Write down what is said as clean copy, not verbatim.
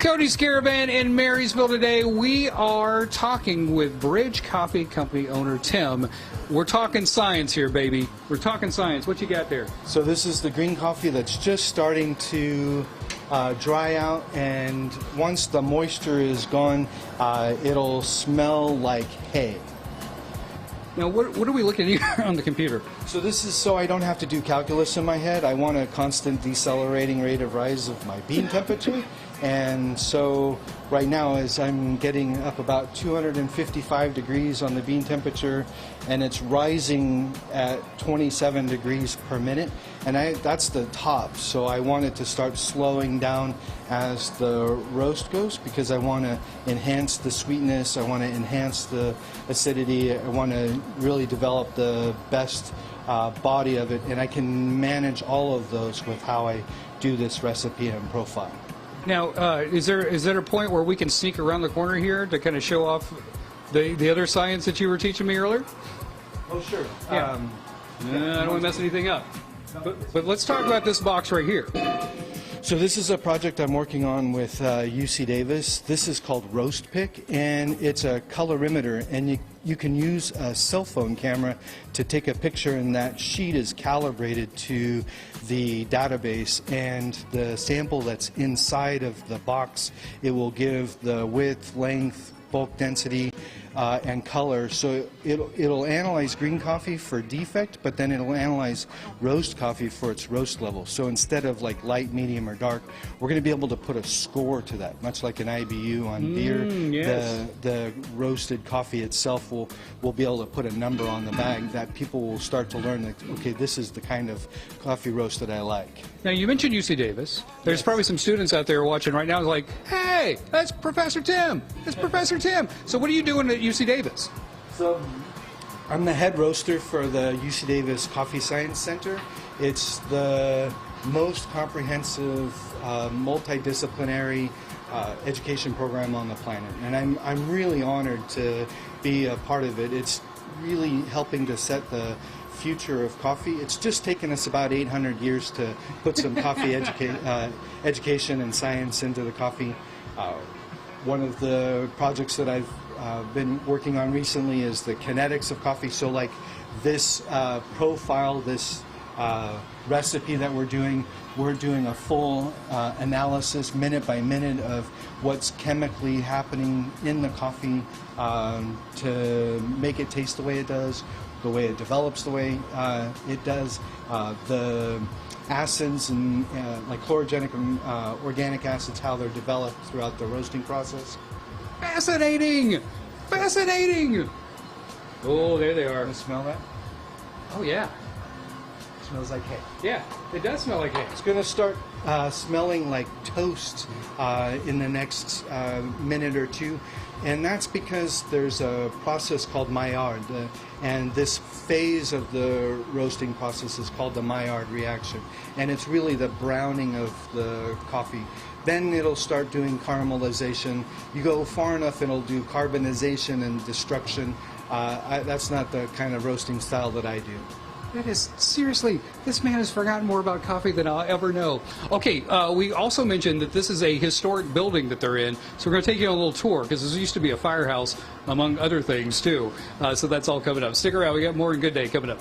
Cody's Caravan in Marysville today. We are talking with Bridge Coffee Company owner Tim. We're talking science here, baby. We're talking science. What you got there? So this is the green coffee that's just starting to dry out, and once the moisture is gone, it'll smell like hay. Now, what are we looking at here on the computer? So this is so I don't have to do calculus in my head. I want a constant decelerating rate of rise of my bean temperature. And so right now, as I'm getting up about 255 degrees on the bean temperature, and it's rising at 27 degrees per minute, and that's the top. So I want it to start slowing down as the roast goes, because I want to enhance the sweetness, I want to enhance the acidity, I want to really develop the best body of it, and I can manage all of those with how I do this recipe and profile. Now, is there a point where we can sneak around the corner here to kind of show off the other science that you were teaching me earlier? Oh, sure. Yeah. I don't want to mess anything up. But let's talk about this box right here. So this is a project I'm working on with UC Davis. This is called Roast Pick, and it's a colorimeter, and you can use a cell phone camera to take a picture, and that sheet is calibrated to the database, and the sample that's inside of the box, it will give the width, length, bulk density, and color. So it'll analyze green coffee for defect, but then it'll analyze roast coffee for its roast level. So instead of like light, medium, or dark, we're going to be able to put a score to that, much like an IBU on beer. Yes. The roasted coffee itself will be able to put a number on the bag that people will start to learn that, okay, this is the kind of coffee roast that I like. Now, you mentioned UC Davis. There's probably some students out there watching right now like, hey, that's Professor Tim. That's Professor Tim. So what are you doing at UC Davis? So I'm the head roaster for the UC Davis Coffee Science Center. It's the most comprehensive, multidisciplinary education program on the planet, and I'm really honored to be a part of it. It's really helping to set the future of coffee. It's just taken us about 800 years to put some coffee education and science into the coffee. One of the projects that I've been working on recently is the kinetics of coffee. So like this profile, this recipe that we're doing a full analysis minute by minute of what's chemically happening in the coffee to make it taste the way it does, the way it develops the way it does, the acids and like chlorogenic and organic acids, how they're developed throughout the roasting process. Fascinating! Fascinating! Oh, there they are. Can you smell that? Oh, yeah. It smells like hay. Yeah, it does smell like hay. It's going to start smelling like toast in the next minute or two, and that's because there's a process called Maillard, and this phase of the roasting process is called the Maillard reaction, and it's really the browning of the coffee. Then it'll start doing caramelization. You go far enough, it'll do carbonization and destruction. That's not the kind of roasting style that I do. That is, seriously, this man has forgotten more about coffee than I'll ever know. Okay, we also mentioned that this is a historic building that they're in, so we're going to take you on a little tour, because this used to be a firehouse, among other things, too. So that's all coming up. Stick around. We got more in Good Day coming up.